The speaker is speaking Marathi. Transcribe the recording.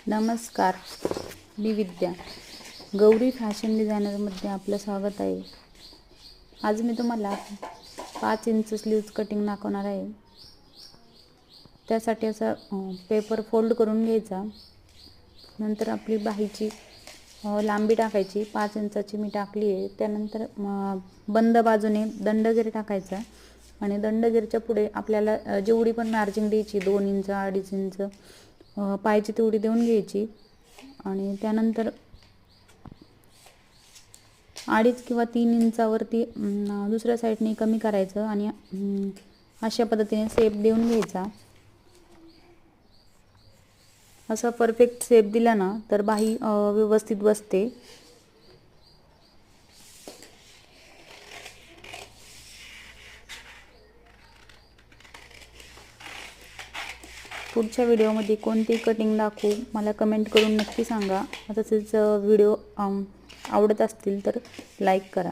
नमस्कार, मी विद्या. गौरी फॅशन डिझायनरमध्ये आपलं स्वागत आहे. आज मी तुम्हाला 5 इंच स्लीव्ज कटिंग दाखवणार आहे. त्यासाठी असा पेपर फोल्ड करून घ्यायचा. नंतर आपली बाहीची लांबी टाकायची. 5 इंचाची मी टाकली आहे. त्यानंतर बंद बाजूने दंडगीर टाकायचा आणि दंडगीरच्या पुढे आपल्याला जेवढी पण मार्जिन द्यायची 2 इंच 2.5 इंच पाहिजे तेवढी देऊन घ्यायची. आणि त्यानंतर 2.5 किंवा 3 इंचावरती दुसऱ्या साईडने कमी करायचं आणि अशा पद्धतीने शेप देऊन घ्यायचा. असा परफेक्ट शेप दिला ना तर बाही व्यवस्थित बसते. पुढच्या व्हिडिओमध्ये कोणती कटिंग दाखवू मला कमेंट करून नक्की सांगा. तसेच व्हिडिओ आवडत असतील तर लाईक करा.